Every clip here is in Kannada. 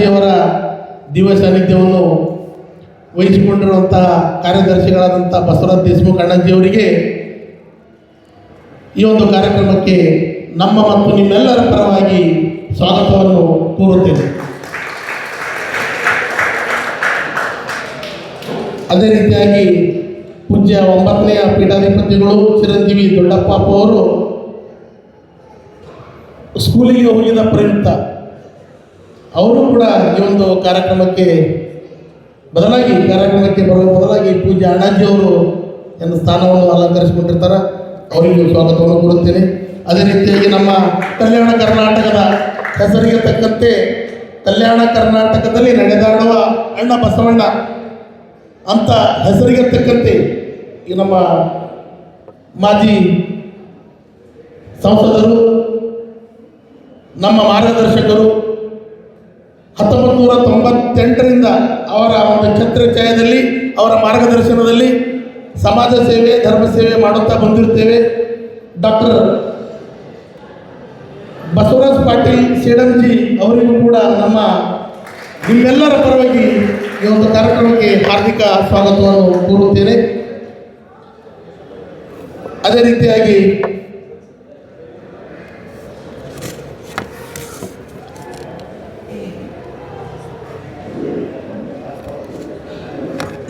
ಅಣ್ಣಾಜಿಯವರ ದಿವ್ಯ ಸಾನ್ನಿಧ್ಯವನ್ನು ವಹಿಸಿಕೊಂಡಿರುವಂತಹ ಕಾರ್ಯದರ್ಶಿಗಳಾದಂಥ ಬಸವರಾಜ್ ದೇಶಮುಖ್ ಅಣ್ಣಾಜಿಯವರಿಗೆ ಈ ಒಂದು ಕಾರ್ಯಕ್ರಮಕ್ಕೆ ನಮ್ಮ ಮತ್ತು ನಿಮ್ಮೆಲ್ಲರ ಪರವಾಗಿ ಸ್ವಾಗತವನ್ನು ಕೋರುತ್ತೇನೆ. ಅದೇ ರೀತಿಯಾಗಿ ಪೂಜ್ಯ 9ನೇ ಪೀಠಾಧಿಪತಿಗಳು ಚಿರಂಜೀವಿ ದೊಡ್ಡಪ್ಪ ಅವರು ಸ್ಕೂಲಿಗೆ ಹೋಗಿದ ಪ್ರಯುಕ್ತ ಅವರು ಕೂಡ ಈ ಒಂದು ಕಾರ್ಯಕ್ರಮಕ್ಕೆ ಬರುವ ಬದಲಾಗಿ ಪೂಜ್ಯ ಅಣ್ಣಾಜಿಯವರು ಎಂದು ಸ್ಥಾನವನ್ನು ಅಲಂಕರಿಸಿಕೊಂಡಿರ್ತಾರೆ. ಅವರಿಗೂ ಸ್ವಾಗತವನ್ನು ಕೋರುತ್ತೇನೆ. ಅದೇ ರೀತಿಯಾಗಿ ನಮ್ಮ ಕಲ್ಯಾಣ ಕರ್ನಾಟಕದ ಹೆಸರಿಗೆ ತಕ್ಕಂತೆ ಕಲ್ಯಾಣ ಕರ್ನಾಟಕದಲ್ಲಿ ನಡೆದಾಡುವ ಅಣ್ಣ ಬಸವಣ್ಣ ಅಂತ ಹೆಸರಿಗೆ ತಕ್ಕಂತೆ ಈ ನಮ್ಮ ಮಾಜಿ ಸಂಸದರು, ನಮ್ಮ ಮಾರ್ಗದರ್ಶಕರು 1998ರಿಂದ ಅವರ ಒಂದು ಛತ್ರಛಾಯದಲ್ಲಿ ಅವರ ಮಾರ್ಗದರ್ಶನದಲ್ಲಿ ಸಮಾಜ ಸೇವೆ ಧರ್ಮ ಸೇವೆ ಮಾಡುತ್ತಾ ಬಂದಿರುತ್ತೇವೆ. ಡಾಕ್ಟರ್ ಬಸವರಾಜ್ ಪಾಟೀಲ್ ಸೇಡಂಜಿ ಅವರಿಗೂ ಕೂಡ ನಿಮ್ಮೆಲ್ಲರ ಪರವಾಗಿ ಈ ಒಂದು ಕಾರ್ಯಕ್ರಮಕ್ಕೆ ಹಾರ್ದಿಕ ಸ್ವಾಗತವನ್ನು ಕೋರುತ್ತೇನೆ. ಅದೇ ರೀತಿಯಾಗಿ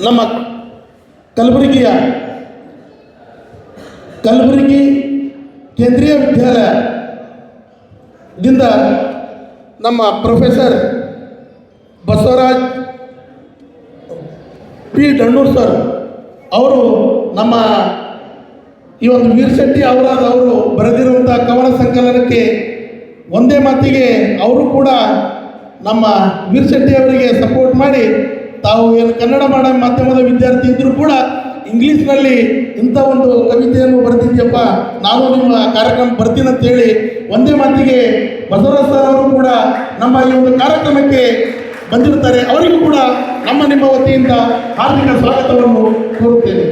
ನಮ್ಮ ಕಲಬುರಗಿ ಕೇಂದ್ರೀಯ ವಿದ್ಯಾಲಯದಿಂದ ನಮ್ಮ ಪ್ರೊಫೆಸರ್ ಬಸವರಾಜ್ ಪಿ ಡಣ್ಣೂರ್ ಸರ್ ಅವರು ನಮ್ಮ ಈ ಒಂದು ವೀರ್ ಶೆಟ್ಟಿ ಅವರು ಬರೆದಿರುವಂಥ ಕವನ ಸಂಕಲನಕ್ಕೆ ಒಂದೇ ಮಾತಿಗೆ ಅವರು ಕೂಡ ನಮ್ಮ ವೀರ್ ಶೆಟ್ಟಿ ಅವರಿಗೆ ಸಪೋರ್ಟ್ ಮಾಡಿ, ತಾವು ಏನು ಕನ್ನಡ ಮಾಧ್ಯಮದ ವಿದ್ಯಾರ್ಥಿ ಇದ್ದರೂ ಕೂಡ ಇಂಗ್ಲೀಷ್ನಲ್ಲಿ ಇಂಥ ಒಂದು ಕವಿತೆಯನ್ನು ಬರೆದಿದ್ಯಪ್ಪ, ನಾನು ನಿಮ್ಮ ಕಾರ್ಯಕ್ರಮ ಬರ್ತೀನಿ ಅಂತೇಳಿ ಒಂದೇ ಮಾತಿಗೆ ಬಸವರಾಜ್ ಸರ್ ಅವರು ಕೂಡ ನಮ್ಮ ಈ ಒಂದು ಕಾರ್ಯಕ್ರಮಕ್ಕೆ ಬಂದಿರ್ತಾರೆ. ಅವರಿಗೂ ಕೂಡ ನಿಮ್ಮ ವತಿಯಿಂದ ಹಾರ್ದಿಕ ಸ್ವಾಗತವನ್ನು ಕೋರುತ್ತೇನೆ.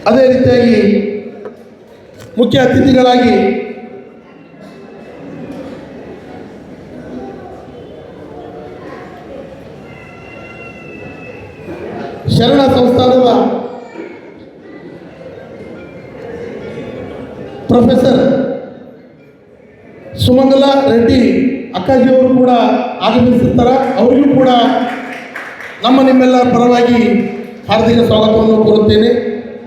ಅದೇ ರೀತಿಯಾಗಿ ಮುಖ್ಯ ಅತಿಥಿಗಳಾಗಿ ಶರಣ ಸಂಸ್ಥಾನದ ಪ್ರೊಫೆಸರ್ ಸುಮಂಗಲಾ ರೆಡ್ಡಿ ಅಕ್ಕಾಜಿಯವರು ಕೂಡ ಆಗಮಿಸುತ್ತಾರೆ. ಅವರಿಗೂ ಕೂಡ ನಿಮ್ಮೆಲ್ಲರ ಪರವಾಗಿ ಹಾರ್ದಿಕ ಸ್ವಾಗತವನ್ನು ಕೋರುತ್ತೇನೆ.